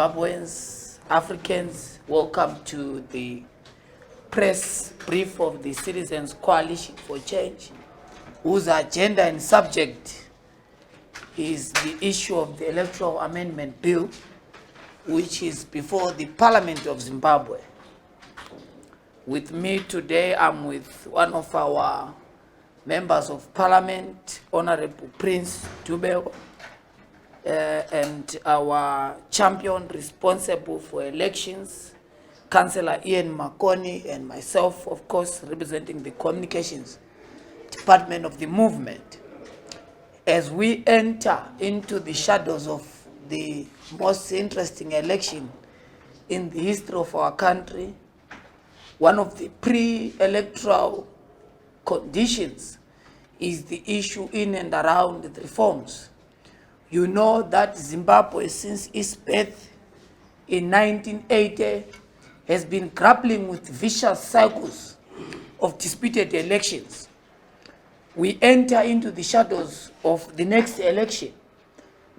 Zimbabweans, Africans, welcome to the press brief of the Citizens Coalition for Change, whose agenda and subject is the issue of the Electoral Amendment Bill, which is before the Parliament of Zimbabwe. With me today, I'm with one of our members of Parliament, Honorable Prince Dubego, and our champion responsible for elections, Councillor Ian Makoni, and myself, of course, representing the Communications Department of the movement. As we enter into the shadows of the most interesting election in the history of our country, one of the pre-electoral conditions is the issue in and around the reforms. You know that Zimbabwe, since its birth in 1980, has been grappling with vicious cycles of disputed elections. We enter into the shadows of the next election.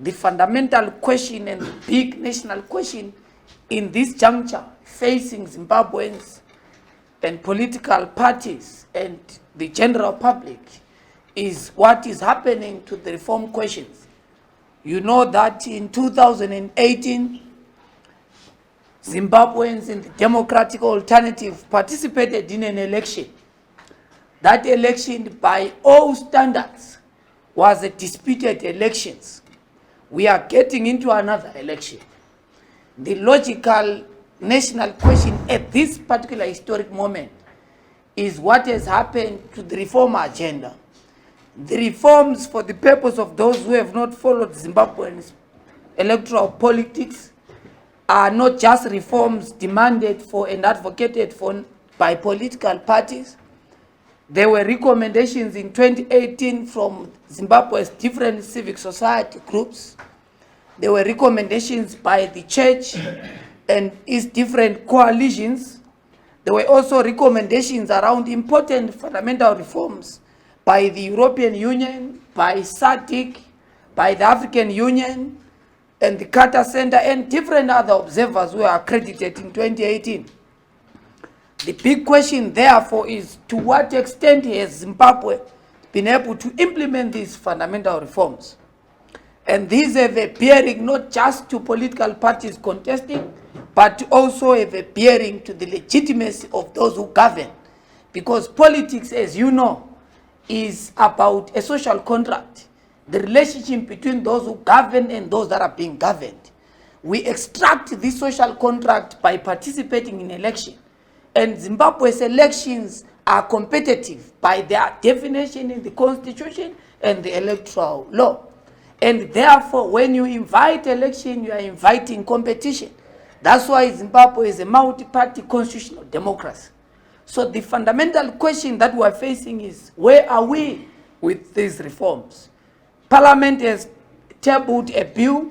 The fundamental question and the big national question in this juncture facing Zimbabweans and political parties and the general public is what is happening to the reform questions. You know that in 2018, Zimbabweans in the Democratic Alternative participated in an election. That election, by all standards, was a disputed election. We are getting into another election. The logical national question at this particular historic moment is what has happened to the reform agenda. The reforms, for the purpose of those who have not followed Zimbabweans electoral politics, are not just reforms demanded for and advocated for by political parties. There were recommendations in 2018 from Zimbabwe's different civic society groups. There were recommendations by the church and its different coalitions. There were also recommendations around important fundamental reforms by the European Union, by SADC, by the African Union, and the Carter Center, and different other observers who were accredited in 2018. The big question, therefore, is to what extent has Zimbabwe been able to implement these fundamental reforms? And these have a bearing not just to political parties contesting, but also have a bearing to the legitimacy of those who govern. Because politics, as you know, is about a social contract, the relationship between those who govern and those that are being governed. We extract this social contract by participating in election. And Zimbabwe's elections are competitive by their definition in the constitution and the electoral law. And therefore, when you invite election, you are inviting competition. That's why Zimbabwe is a multi-party constitutional democracy. So the fundamental question that we are facing is, where are we with these reforms? Parliament has tabled a bill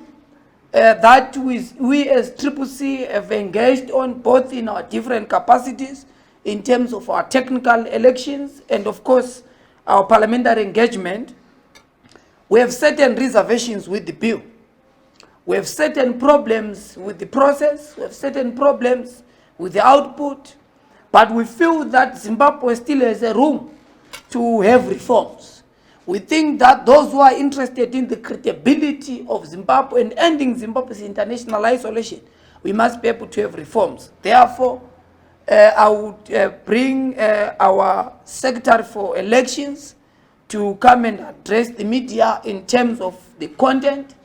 that we as CCC have engaged on, both in our different capacities in terms of our technical elections and, of course, our parliamentary engagement. We have certain reservations with the bill. We have certain problems with the process. We have certain problems with the output. But we feel that Zimbabwe still has a room to have reforms. We think that those who are interested in the credibility of Zimbabwe and ending Zimbabwe's international isolation, we must be able to have reforms. Therefore, I would bring our Secretary for Elections to come and address the media in terms of the content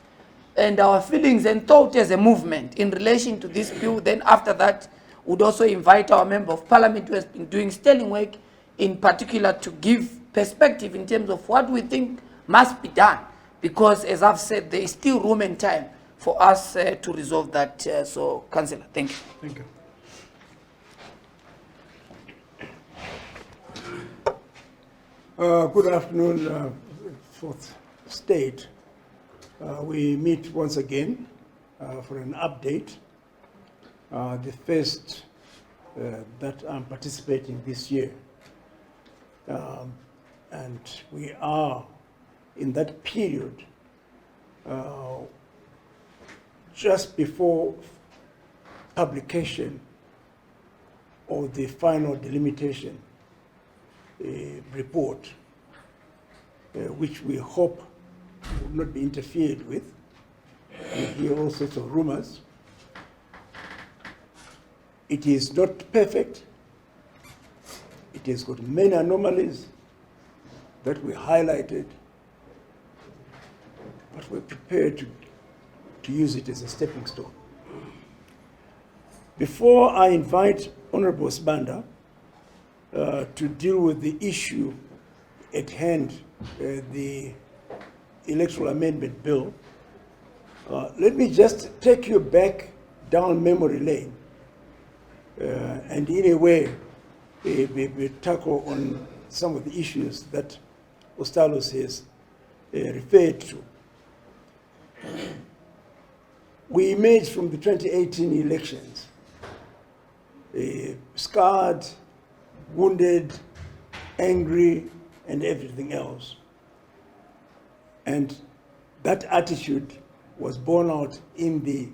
and our feelings and thought as a movement in relation to this bill. Then after that, would also invite our Member of Parliament who has been doing sterling work, in particular to give perspective in terms of what we think must be done. Because, as I've said, there is still room and time for us to resolve that. So, Councillor, thank you. Thank you. Good afternoon, Fourth State. We meet once again for an update. The first that I'm participating this year. And we are in that period just before publication of the final delimitation report, which we hope will not be interfered with. We hear all sorts of rumors. It is not perfect. It has got many anomalies that we highlighted, but we're prepared to use it as a stepping stone. Before I invite Honorable Sibanda to deal with the issue at hand, the Electoral Amendment Bill, let me just take you back down memory lane and in a way we tackle on some of the issues that Ostalos has referred to. We emerged from the 2018 elections scarred, wounded, angry, and everything else. And that attitude was borne out in the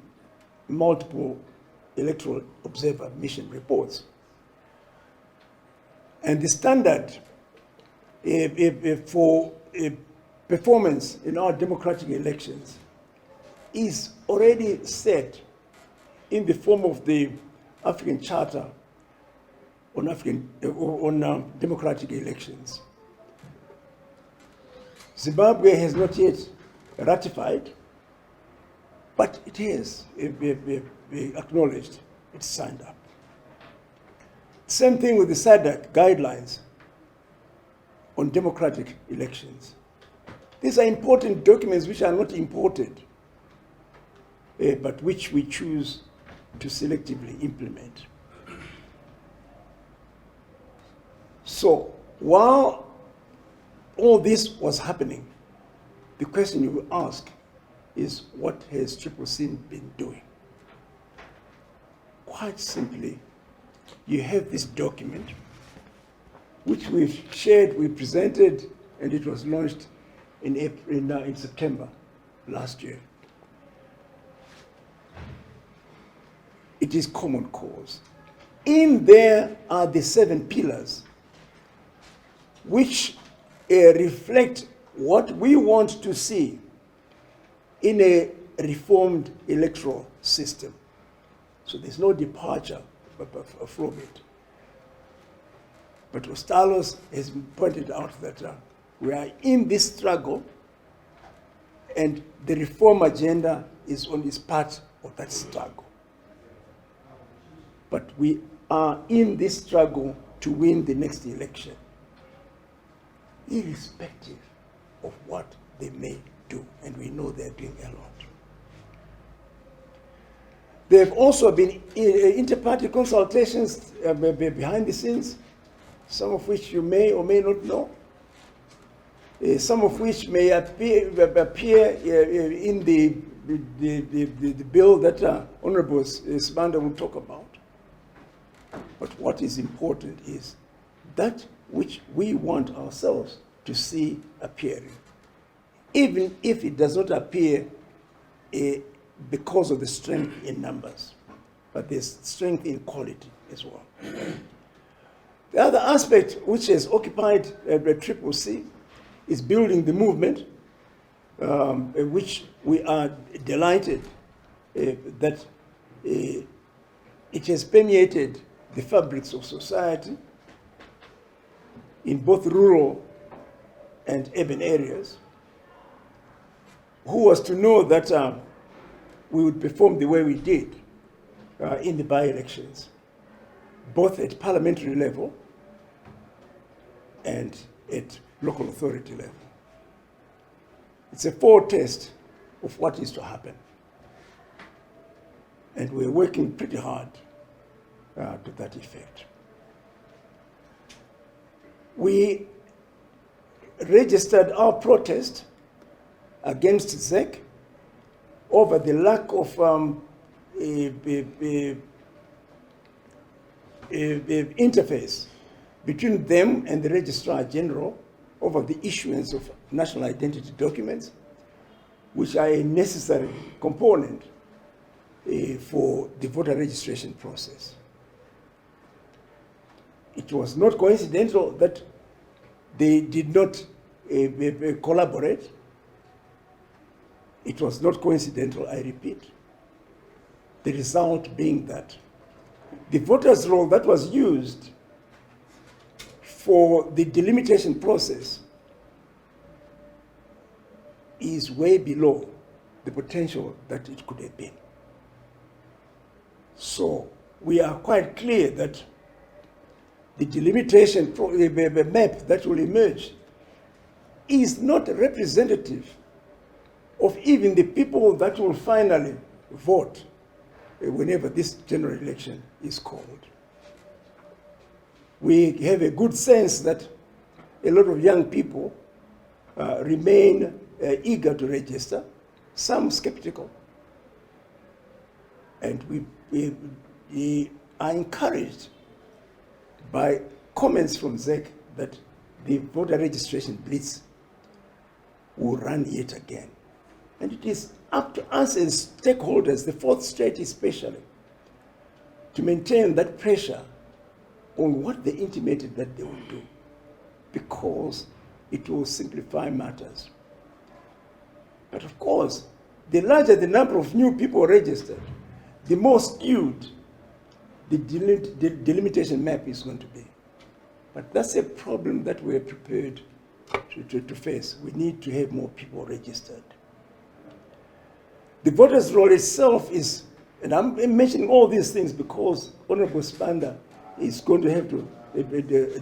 multiple electoral observer mission reports. And the standard for performance in our democratic elections is already set in the form of the African Charter on democratic elections. Zimbabwe has not yet ratified, but it has acknowledged, it's signed up. Same thing with the SADC guidelines on democratic elections. These are important documents which are not imported, but which we choose to selectively implement. So while all this was happening, the question you will ask is, what has CCC been doing? Quite simply, you have this document, which we've shared, we presented, and it was launched in September last year. It is common cause. In there are the 7 pillars, which reflect what we want to see in a reformed electoral system. So there's no departure from it. But Ostalos has pointed out that we are in this struggle, and the reform agenda is part of that struggle. But we are in this struggle to win the next election, irrespective of what they may do, and we know they're doing a lot. There have also been inter-party consultations behind the scenes, some of which you may or may not know, some of which may appear in the bill that Honorable Sibanda will talk about. But what is important is that which we want ourselves to see appearing, even if it does not appear because of the strength in numbers, but there's strength in quality as well. The other aspect which has occupied CCC is building the movement, which we are delighted that it has permeated the fabrics of society in both rural and urban areas. Who was to know that we would perform the way we did in the by-elections, both at parliamentary level and at local authority level? It's a foretaste of what is to happen. And we're working pretty hard to that effect. We registered our protest against ZEC over the lack of interface between them and the Registrar General over the issuance of national identity documents, which are a necessary component for the voter registration process. It was not coincidental that they did not collaborate. It was not coincidental, I repeat. The result being that the voters' roll that was used for the delimitation process is way below the potential that it could have been. So we are quite clear that the delimitation map that will emerge is not representative of even the people that will finally vote whenever this general election is called. We have a good sense that a lot of young people remain eager to register, some skeptical. And we are encouraged by comments from ZEC that the voter registration blitz will run yet again. And it is up to us as stakeholders, the fourth state especially, to maintain that pressure on what they intimated that they will do, because it will simplify matters. But of course, the larger the number of new people registered, the more skewed the delimitation map is going to be. But that's a problem that we're prepared to face. We need to have more people registered. The voters' roll itself is, and I'm mentioning all these things because Honorable Spanda is going to have to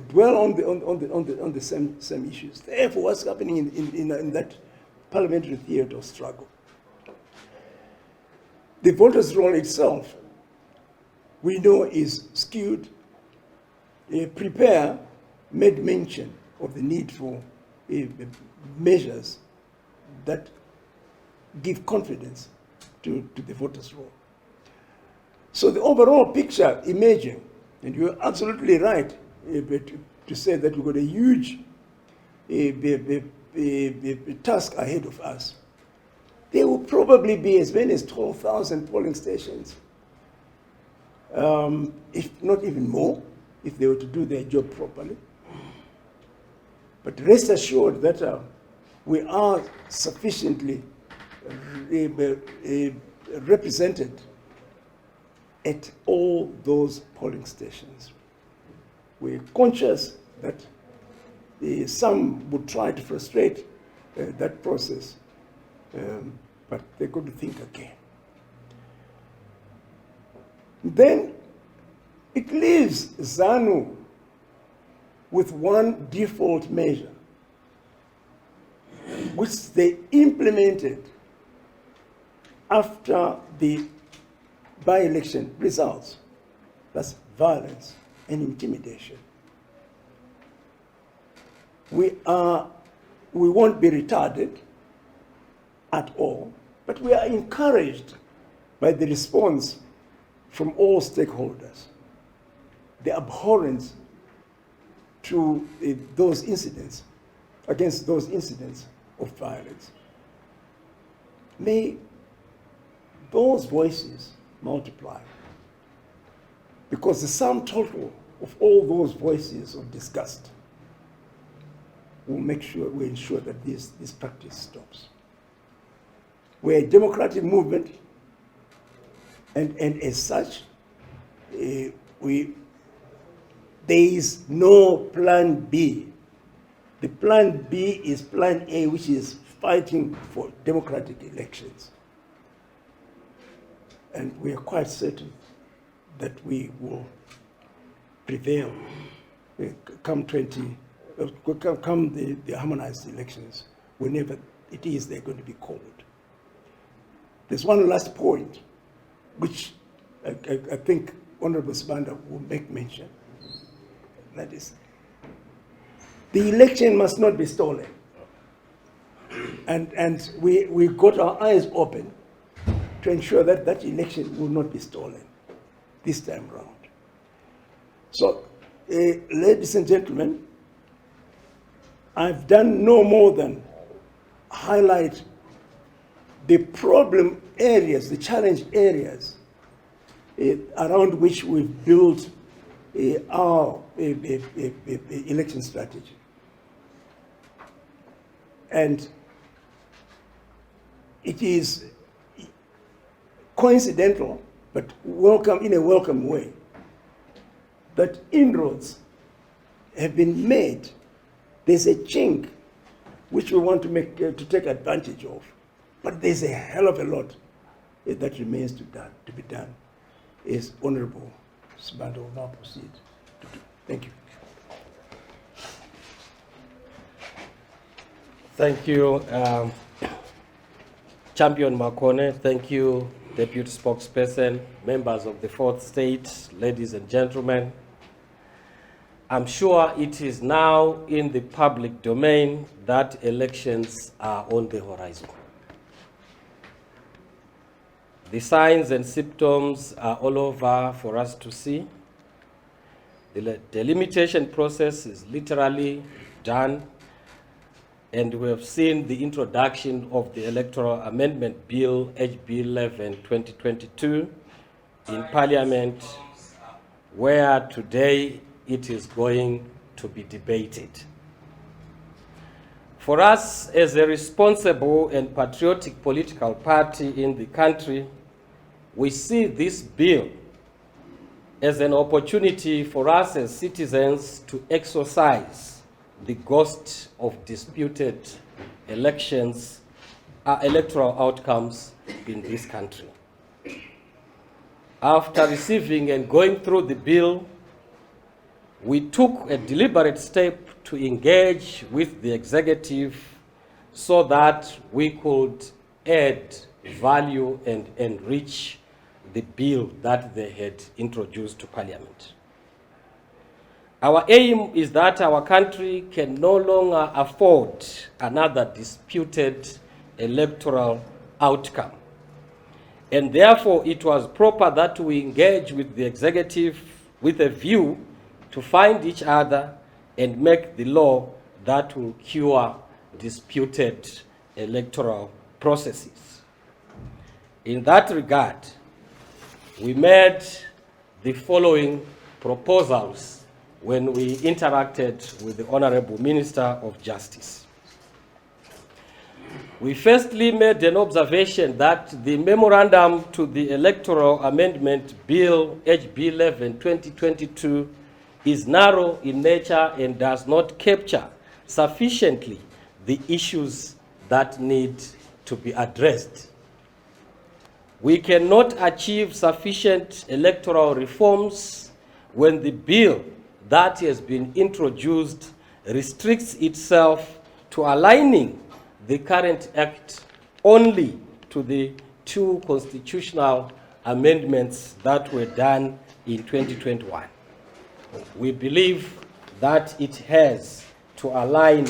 dwell on the same issues. Therefore, what's happening in that parliamentary theater of struggle? The voters' roll itself, we know, is skewed. Prepare made mention of the need for measures that give confidence to the voters' roll. So the overall picture emerging, and you're absolutely right to say that we've got a huge task ahead of us. There will probably be as many as 12,000 polling stations, if not even more, if they were to do their job properly. But rest assured that we are sufficiently represented at all those polling stations. We're conscious that some would try to frustrate that process, but they're going to think again. Then it leaves ZANU with one default measure, which they implemented after the by-election results. That's violence and intimidation. We won't be retarded at all, but we are encouraged by the response from all stakeholders, the abhorrence to those incidents, against those incidents of violence. May those voices multiply, because the sum total of all those voices of disgust will ensure that this practice stops. We're a democratic movement, and as such, there is no plan B. The plan B is plan A, which is fighting for democratic elections. And we are quite certain that we will prevail come the harmonized elections, whenever it is they're going to be called. There's one last point, which I think Honorable Spanda will make mention. That is, the election must not be stolen. And we got our eyes open to ensure that that election will not be stolen this time around. So, ladies and gentlemen, I've done no more than highlight the problem areas, the challenge areas around which we've built our election strategy. And it is coincidental, but welcome in a welcome way, that inroads have been made. There's a chink which we want to take advantage of, but there's a hell of a lot that remains to be done. Is Honorable Sibanda will now proceed to do. Thank you. Thank you, Champion Makone. Thank you, Deputy Spokesperson, members of the Fourth State, ladies and gentlemen. I'm sure it is now in the public domain that elections are on the horizon. The signs and symptoms are all over for us to see. The delimitation process is literally done, and we have seen the introduction of the Electoral Amendment Bill, HB 11, 2022, in Parliament, where today it is going to be debated. For us, as a responsible and patriotic political party in the country, we see this bill as an opportunity for us as citizens to exercise the ghost of disputed elections, electoral outcomes in this country. After receiving and going through the bill, we took a deliberate step to engage with the executive so that we could add value and enrich the bill that they had introduced to Parliament. Our aim is that our country can no longer afford another disputed electoral outcome. And therefore, it was proper that we engage with the executive with a view to find each other and make the law that will cure disputed electoral processes. In that regard, we made the following proposals when we interacted with the Honorable Minister of Justice. We firstly made an observation that the memorandum to the Electoral Amendment Bill, HB 11, 2022, is narrow in nature and does not capture sufficiently the issues that need to be addressed. We cannot achieve sufficient electoral reforms when the bill that has been introduced restricts itself to aligning the current act only to the two constitutional amendments that were done in 2021. We believe that it has to align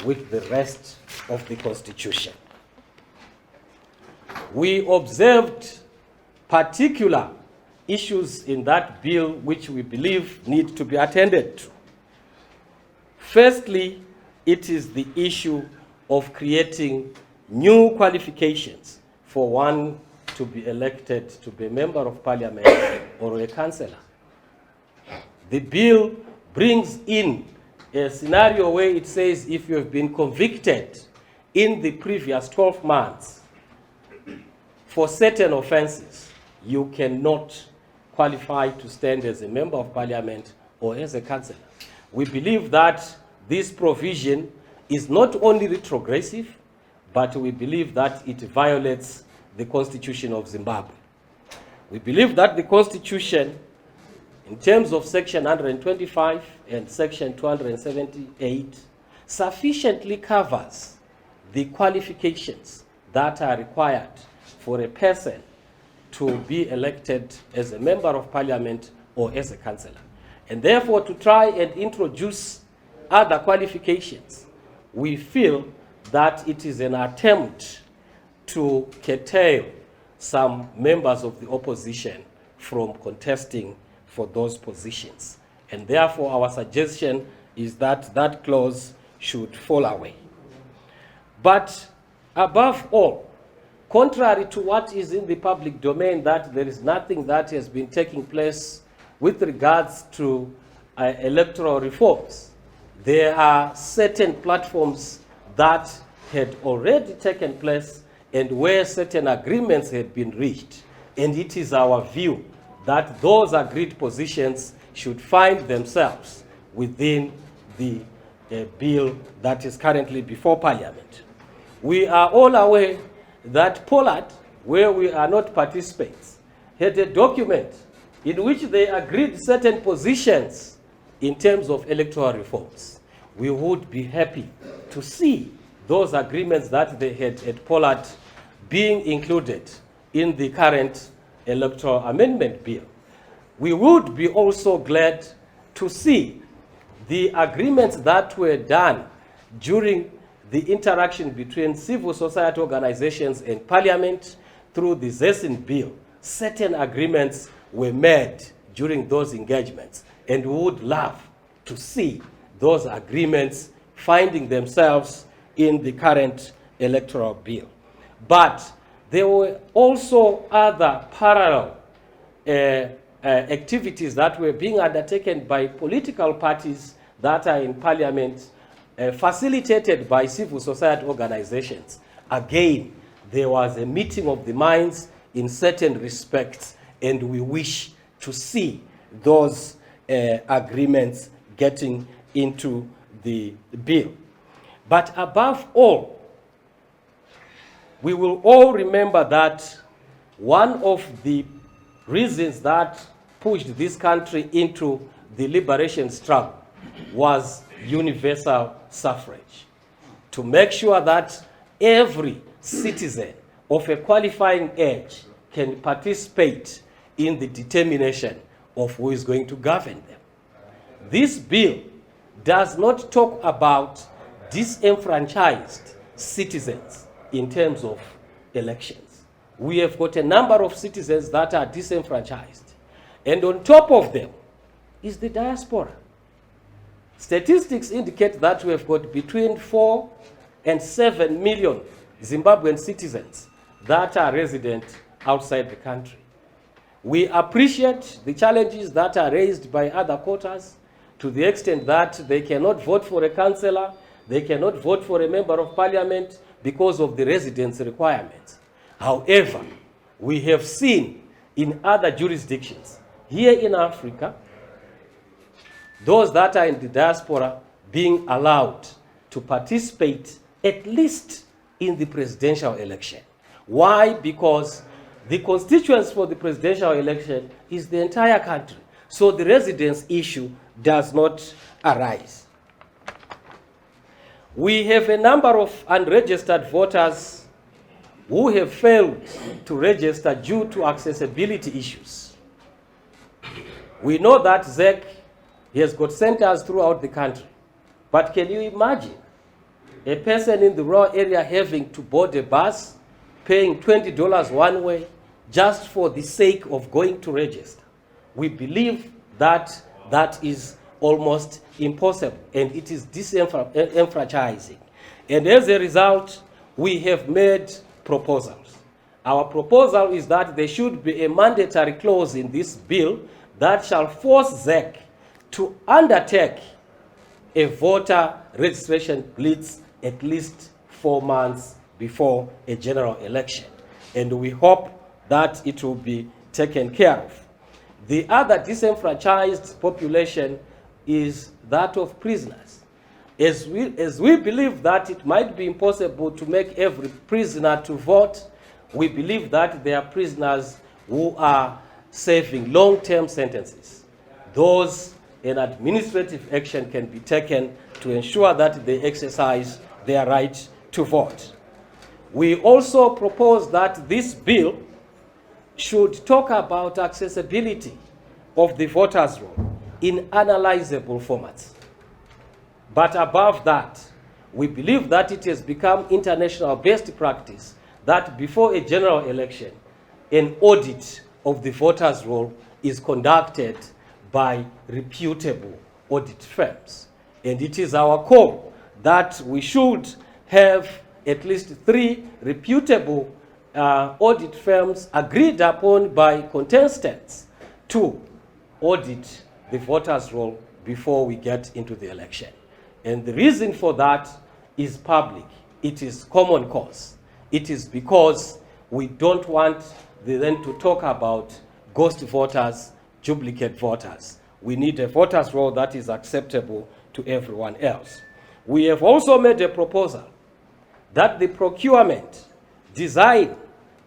with the rest of the Constitution. We observed particular issues in that bill which we believe need to be attended to. Firstly, it is the issue of creating new qualifications for one to be elected to be a member of Parliament or a councillor. The bill brings in a scenario where it says if you have been convicted in the previous 12 months for certain offenses, you cannot qualify to stand as a member of Parliament or as a councillor. We believe that this provision is not only retrogressive, but we believe that it violates the Constitution of Zimbabwe. We believe that the Constitution, in terms of Section 125 and Section 278, sufficiently covers the qualifications that are required for a person to be elected as a member of Parliament or as a councillor. And therefore, to try and introduce other qualifications, we feel that it is an attempt to curtail some members of the opposition from contesting for those positions. And therefore, our suggestion is that that clause should fall away. But above all, contrary to what is in the public domain, that there is nothing that has been taking place with regards to electoral reforms, there are certain platforms that had already taken place and where certain agreements had been reached. And it is our view that those agreed positions should find themselves within the bill that is currently before Parliament. We are all aware that Poland, where we are not participants, had a document in which they agreed certain positions in terms of electoral reforms. We would be happy to see those agreements that they had at Poland being included in the current electoral amendment bill. We would be also glad to see the agreements that were done during the interaction between civil society organizations and Parliament through the Zesin bill. Certain agreements were made during those engagements, and we would love to see those agreements finding themselves in the current electoral bill. But there were also other parallel activities that were being undertaken by political parties that are in Parliament, facilitated by civil society organizations. Again, there was a meeting of the minds in certain respects, and we wish to see those agreements getting into the bill. But above all, we will all remember that one of the reasons that pushed this country into the liberation struggle was universal suffrage. To make sure that every citizen of a qualifying age can participate in the determination of who is going to govern them. This bill does not talk about disenfranchised citizens in terms of elections. We have got a number of citizens that are disenfranchised. And on top of them is the diaspora. Statistics indicate that we have got between 4 and 7 million Zimbabwean citizens that are resident outside the country. We appreciate the challenges that are raised by other quarters to the extent that they cannot vote for a councillor, they cannot vote for a member of parliament because of the residence requirements. However, we have seen in other jurisdictions, here in Africa, those that are in the diaspora being allowed to participate at least in the presidential election. Why? Because the constituents for the presidential election is the entire country. So the residence issue does not arise. We have a number of unregistered voters who have failed to register due to accessibility issues. We know that ZEC has got centers throughout the country. But can you imagine a person in the rural area having to board a bus, paying $20 one way, just for the sake of going to register? We believe that that is almost impossible, and it is disenfranchising. And as a result, we have made proposals. Our proposal is that there should be a mandatory clause in this bill that shall force ZEC to undertake a voter registration blitz at least 4 months before a general election. And we hope that it will be taken care of. The other disenfranchised population is that of prisoners. As we believe that it might be impossible to make every prisoner to vote, we believe that there are prisoners who are serving long-term sentences. Those an administrative action can be taken to ensure that they exercise their right to vote. We also propose that this bill should talk about accessibility of the voters' roll in analyzable formats. But above that, we believe that it has become international best practice that before a general election, an audit of the voters' roll is conducted by reputable audit firms. And it is our call that we should have at least 3 reputable audit firms agreed upon by contestants to audit the voters' roll before we get into the election. And the reason for that is public. It is common cause. It is because we don't want then to talk about ghost voters, duplicate voters. We need a voters' roll that is acceptable to everyone else. We have also made a proposal that the procurement, design,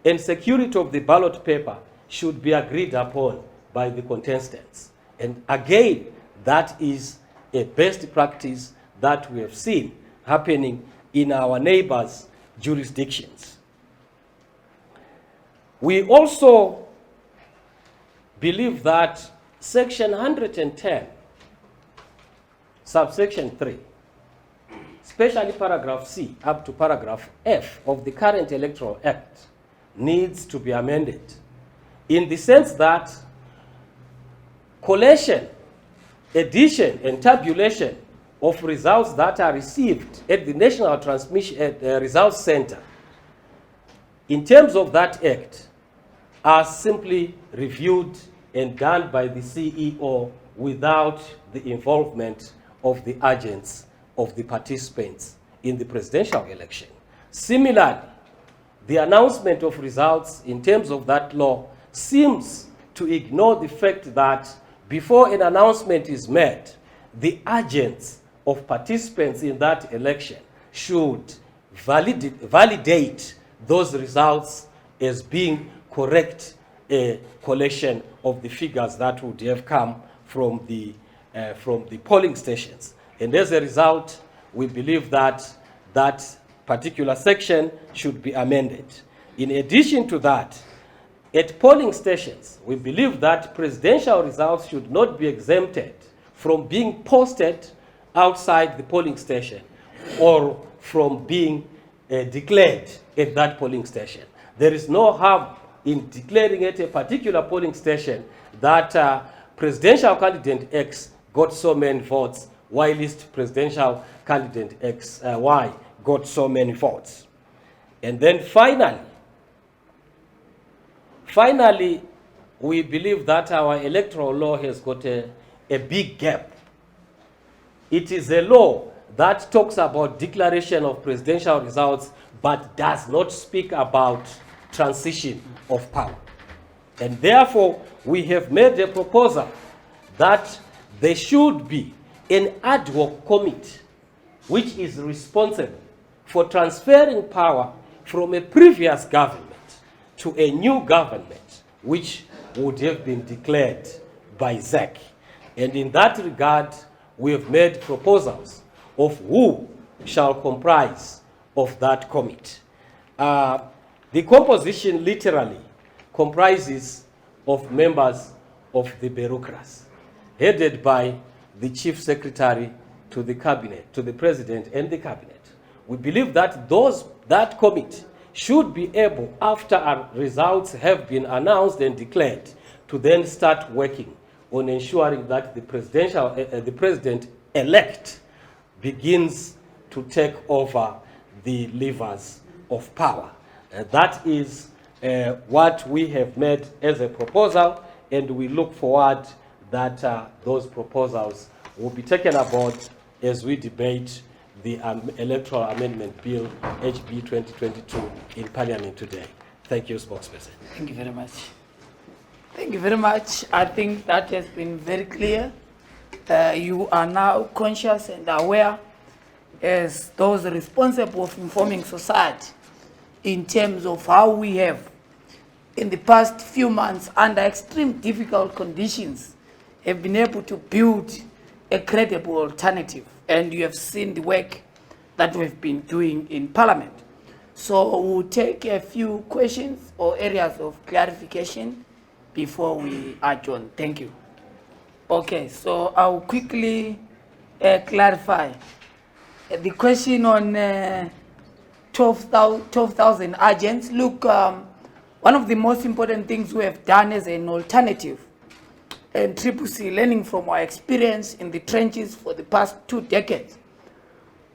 and security of the ballot paper should be agreed upon by the contestants. And again, that is a best practice that we have seen happening in our neighbors' jurisdictions. We also believe that Section 110, subsection 3, especially paragraph C up to paragraph F of the current Electoral Act, needs to be amended in the sense that collation, addition, and tabulation of results that are received at the National Transmission Results Center, in terms of that act, are simply reviewed and done by the CEO without the involvement of the agents of the participants in the presidential election. Similarly, the announcement of results in terms of that law seems to ignore the fact that before an announcement is made, the agents of participants in that election should validate those results as being correct collection of the figures that would have come from the polling stations. And as a result, we believe that that particular section should be amended. In addition to that, at polling stations, we believe that presidential results should not be exempted from being posted outside the polling station or from being declared at that polling station. There is no harm in declaring at a particular polling station that presidential candidate X got so many votes, whilst presidential candidate X, Y got so many votes. And then finally, we believe that our electoral law has got a big gap. It is a law that talks about declaration of presidential results, but does not speak about transition of power. And therefore, we have made a proposal that there should be an ad hoc committee which is responsible for transferring power from a previous government to a new government which would have been declared by ZEC. And in that regard, we have made proposals of who shall comprise of that committee. The composition literally comprises of members of the bureaucracy, headed by the chief secretary to the cabinet, to the president and the cabinet. We believe that that committee should be able, after our results have been announced and declared, to then start working on ensuring that the president-elect begins to take over the levers of power. That is what we have made as a proposal, and we look forward that those proposals will be taken aboard as we debate the Electoral Amendment Bill, HB 2022, in Parliament today. Thank you, spokesperson. Thank you very much. Thank you very much. I think that has been very clear. You are now conscious and aware as those responsible of informing society in terms of how we have, in the past few months, under extreme difficult conditions, have been able to build a credible alternative. And you have seen the work that we've been doing in Parliament. So we'll take a few questions or areas of clarification before we adjourn. Thank you. Okay, so I'll quickly clarify. The question on 12,000 agents. Look, one of the most important things we have done as an alternative, and CCC, learning from our experience in the trenches for the past 2 decades,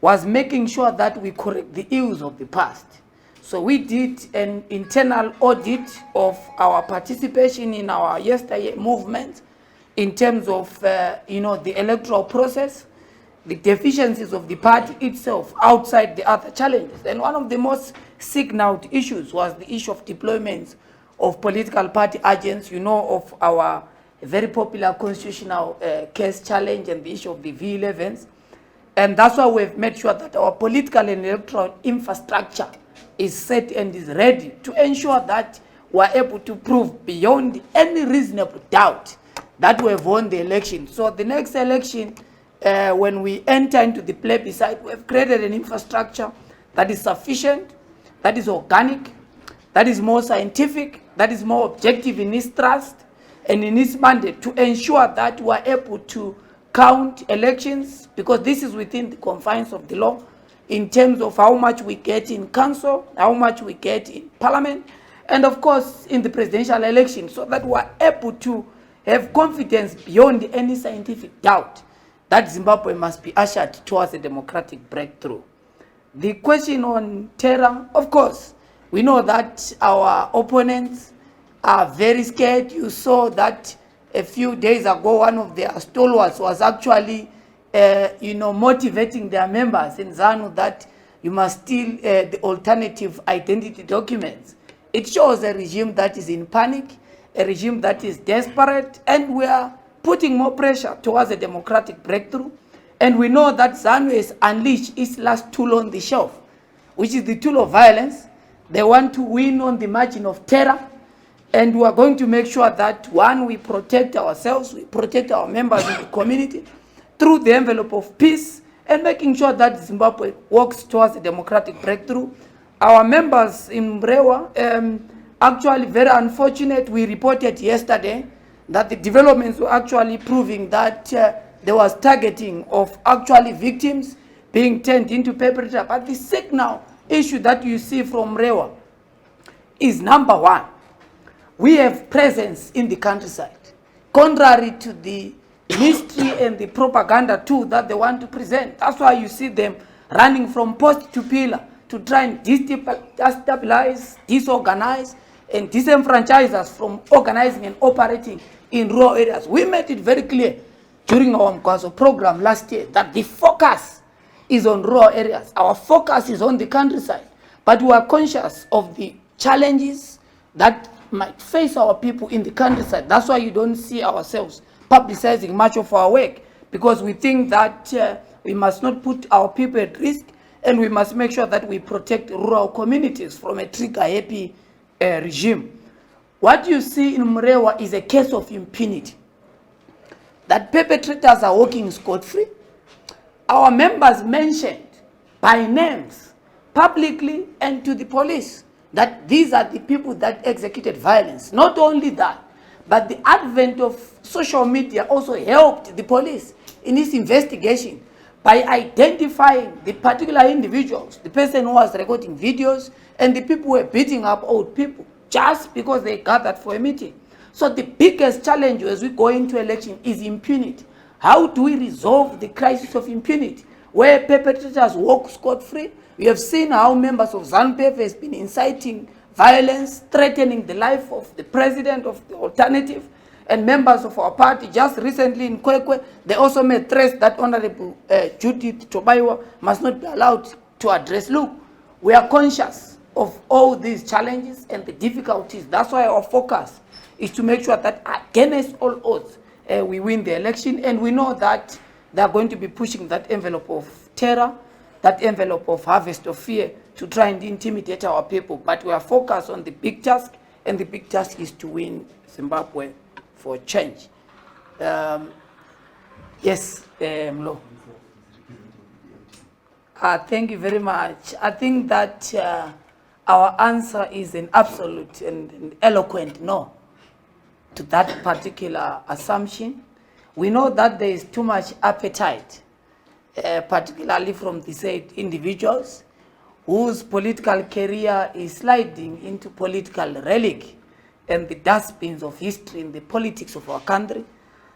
was making sure that we correct the ills of the past. So we did an internal audit of our participation in our yesteryear movement in terms of, the electoral process, the deficiencies of the party itself outside the other challenges. And one of the most signaled issues was the issue of deployments of political party agents, of our very popular constitutional case challenge and the issue of the V11s. And that's why we've made sure that our political and electoral infrastructure is set and is ready to ensure that we're able to prove beyond any reasonable doubt that we've won the election. So the next election, when we enter into the plebiscite, we've created an infrastructure that is sufficient, that is organic, that is more scientific, that is more objective in its thrust and in its mandate to ensure that we're able to count elections, because this is within the confines of the law, in terms of how much we get in council, how much we get in parliament, and of course in the presidential election, so that we're able to have confidence beyond any scientific doubt that Zimbabwe must be ushered towards a democratic breakthrough. The question on terror, of course, we know that our opponents are very scared. You saw that a few days ago, one of their stalwarts was actually motivating their members in ZANU that you must steal the alternative identity documents. It shows a regime that is in panic, a regime that is desperate, and we are putting more pressure towards a democratic breakthrough. And we know that ZANU has unleashed its last tool on the shelf, which is the tool of violence. They want to win on the margin of terror. And we are going to make sure that, one, we protect ourselves, we protect our members in the community through the envelope of peace, and making sure that Zimbabwe works towards a democratic breakthrough. Our members in Mrewa, actually very unfortunate. We reported yesterday that the developments were actually proving that there was targeting of actually victims being turned into perpetrators. But the signal issue that you see from Mrewa is, number one, we have presence in the countryside, contrary to the mystery and the propaganda too that they want to present. That's why you see them running from post to pillar to try and destabilize, disorganize, and disenfranchise us from organizing and operating in rural areas. We made it very clear during our Mkwaso program last year that the focus is on rural areas. Our focus is on the countryside. But we are conscious of the challenges that might face our people in the countryside. That's why you don't see ourselves publicizing much of our work, because we think that we must not put our people at risk, and we must make sure that we protect rural communities from a trigger-happy regime. What you see in Mrewa is a case of impunity, that perpetrators are walking scot-free. Our members mentioned by names, publicly and to the police, that these are the people that executed violence. Not only that, but the advent of social media also helped the police in its investigation by identifying the particular individuals, the person who was recording videos, and the people who were beating up old people just because they gathered for a meeting. So the biggest challenge as we go into election is impunity. How do we resolve the crisis of impunity, where perpetrators walk scot-free? We have seen how members of ZANU-PF has been inciting violence, threatening the life of the president of the alternative, and members of our party. Just recently in Kwekwe, they also made threats that Honorable Judith Tobaiwa must not be allowed to address. Look, we are conscious of all these challenges and the difficulties. That's why our focus is to make sure that against all odds, we win the election. And we know that they are going to be pushing that envelope of terror, that envelope of harvest of fear, to try and intimidate our people. But we are focused on the big task, and the big task is to win Zimbabwe for change. Yes, Mlo. Thank you very much. I think that our answer is an absolute and an eloquent no to that particular assumption. We know that there is too much appetite, particularly from the said individuals whose political career is sliding into political relic and the dustbins of history in the politics of our country.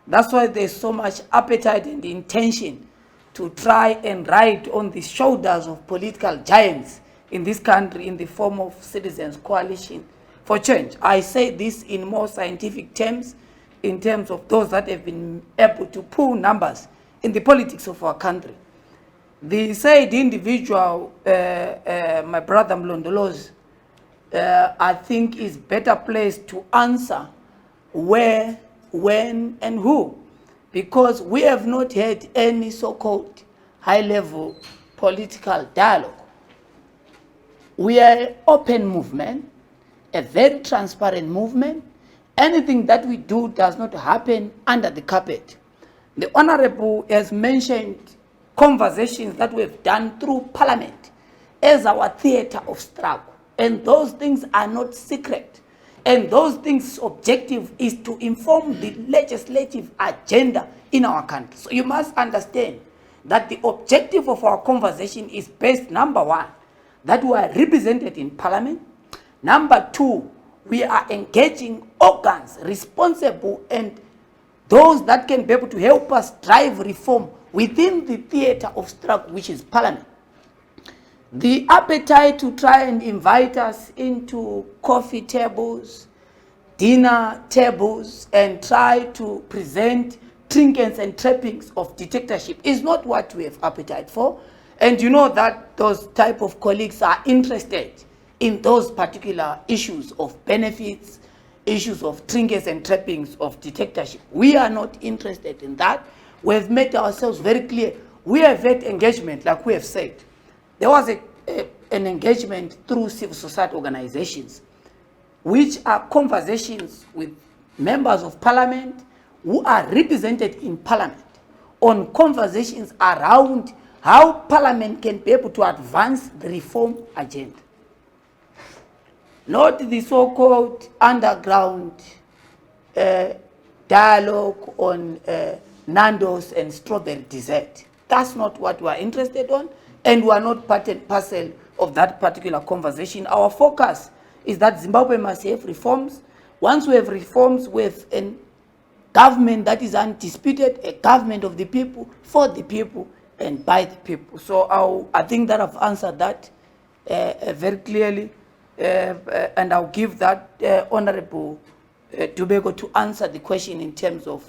That's why there's so much appetite and intention to try and ride on the shoulders of political giants in this country in the form of Citizens Coalition for Change. I say this in more scientific terms, in terms of those that have been able to pull numbers in the politics of our country. The said individual, my brother Mlondolozi, I think is better placed to answer where, when, and who, because we have not had any so-called high-level political dialogue. We are an open movement, a very transparent movement. Anything that we do does not happen under the carpet. The Honorable has mentioned conversations that we've done through Parliament as our theatre of struggle. And those things are not secret. And those things' objective is to inform the legislative agenda in our country. So you must understand that the objective of our conversation is based, number one, that we are represented in Parliament. Number two, we are engaging organs responsible and those that can be able to help us drive reform within the theatre of struggle, which is Parliament. The appetite to try and invite us into coffee tables, dinner tables, and try to present trinkets and trappings of dictatorship is not what we have appetite for. And you know that those type of colleagues are interested in those particular issues of benefits, issues of trinkets and trappings of dictatorship. We are not interested in that. We have made ourselves very clear. We have had engagement, like we have said. There was an engagement through civil society organizations, which are conversations with members of Parliament who are represented in Parliament on conversations around how Parliament can be able to advance the reform agenda. Not the so-called underground dialogue on Nando's and strawberry dessert. That's not what we are interested on, and we are not part and parcel of that particular conversation. Our focus is that Zimbabwe must have reforms. Once we have reforms, we have a government that is undisputed, a government of the people, for the people, and by the people. So I think that I've answered that very clearly, and I'll give that Honorable Tobago to answer the question in terms of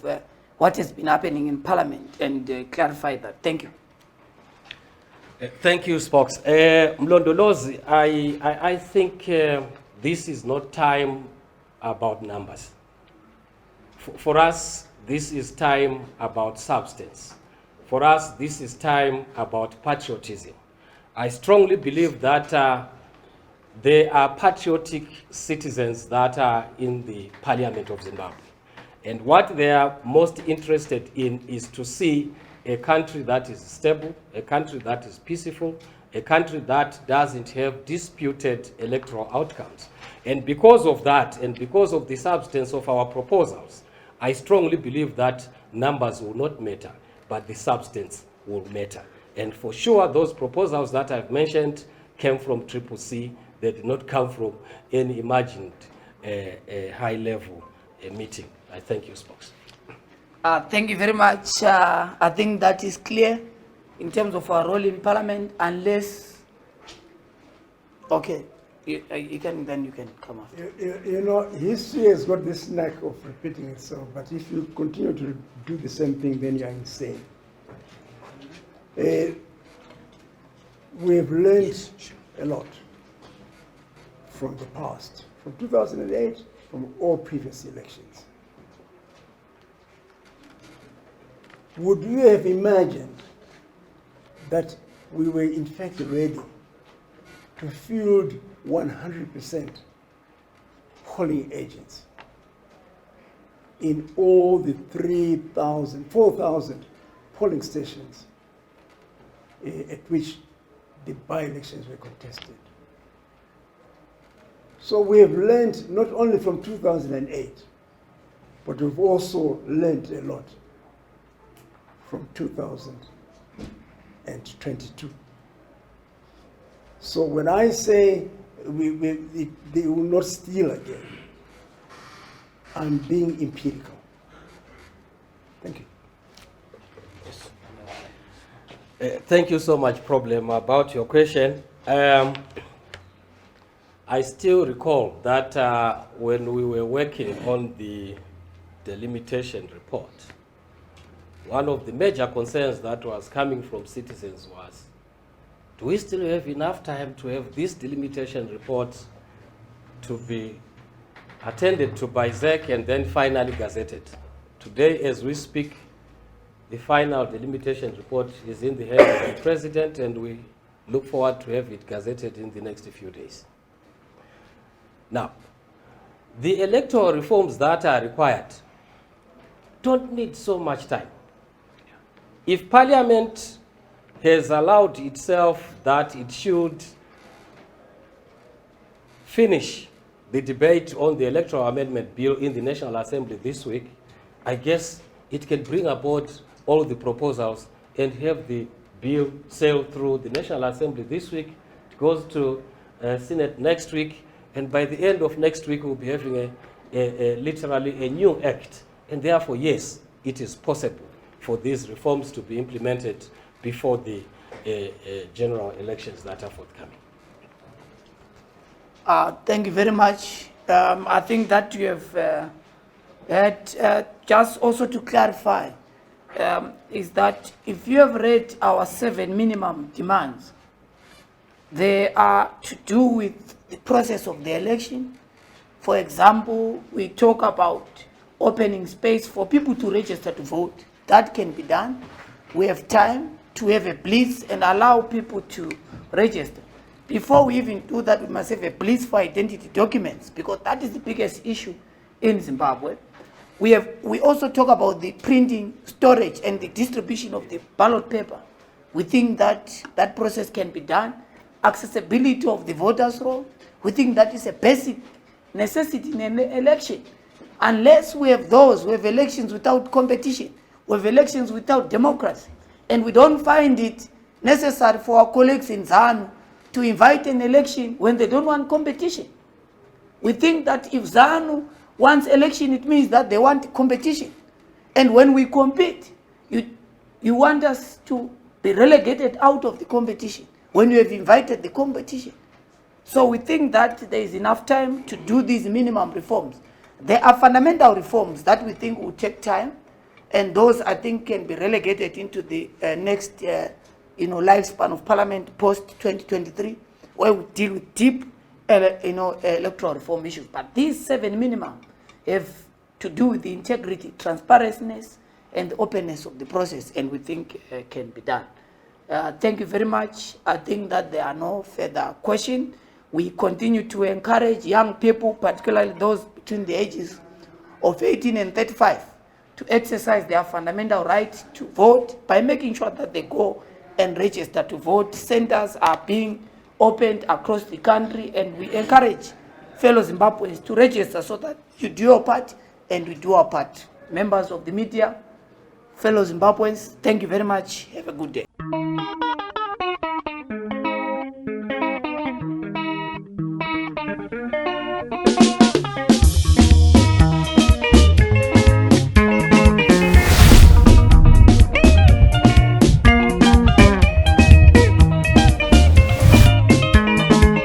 what has been happening in Parliament and clarify that. Thank you. Thank you, Spokes. Mlondolozi, I think this is not time about numbers. For us, this is time about substance. For us, this is time about patriotism. I strongly believe that there are patriotic citizens that are in the Parliament of Zimbabwe. And what they are most interested in is to see a country that is stable, a country that is peaceful, a country that doesn't have disputed electoral outcomes. And because of that, and because of the substance of our proposals, I strongly believe that numbers will not matter, but the substance will matter. And for sure, those proposals that I've mentioned came from CCC. They did not come from any imagined high-level meeting. I thank you, Spokes. Thank you very much. I think that is clear in terms of our role in Parliament, unless, okay, you can come after. You know, history has got this knack of repeating itself, but if you continue to do the same thing, then you're insane. We've learned a lot from the past, from 2008, from all previous elections. Would you have imagined that we were in fact ready to field 100% polling agents in all the 4,000 polling stations at which the by-elections were contested? So we have learned not only from 2008, but we've also learned a lot from 2022. So when I say they will not steal again, I'm being empirical. Thank you. Thank you so much, Problem, about your question. I still recall that when we were working on the delimitation report, one of the major concerns that was coming from citizens was, do we still have enough time to have this delimitation report to be attended to by ZEC and then finally gazetted? Today, as we speak, the final delimitation report is in the hands of the President, and we look forward to have it gazetted in the next few days. Now, the electoral reforms that are required don't need so much time. If Parliament has allowed itself that it should finish the debate on the electoral amendment bill in the National Assembly this week, I guess it can bring aboard all the proposals and have the bill sail through the National Assembly this week. It goes to Senate next week, and by the end of next week, we'll be having literally a new act. And therefore, yes, it is possible for these reforms to be implemented before the general elections that are forthcoming. Thank you very much. I think that you have had, just also to clarify, is that if you have read our 7 minimum demands, they are to do with the process of the election. For example, we talk about opening space for people to register to vote. That can be done. We have time to have a blitz and allow people to register. Before we even do that, we must have a blitz for identity documents, because that is the biggest issue in Zimbabwe. We also talk about the printing, storage, and the distribution of the ballot paper. We think that that process can be done. Accessibility of the voters' roll, we think that is a basic necessity in an election. Unless we have those, we have elections without competition, we have elections without democracy, and we don't find it necessary for our colleagues in ZANU to invite an election when they don't want competition. We think that if ZANU wants election, it means that they want competition. And when we compete, you want us to be relegated out of the competition when you have invited the competition. So we think that there is enough time to do these minimum reforms. There are fundamental reforms that we think will take time, and those I think can be relegated into the next lifespan of Parliament post-2023, where we deal with deep electoral reform issues. But these 7 minimum have to do with the integrity, transparency, and the openness of the process, and we think can be done. Thank you very much. I think that there are no further questions. We continue to encourage young people, particularly those between the ages of 18 and 35, to exercise their fundamental right to vote by making sure that they go and register to vote. Centers are being opened across the country, and we encourage fellow Zimbabweans to register so that you do your part and we do our part. Members of the media, fellow Zimbabweans, thank you very much. Have a good day.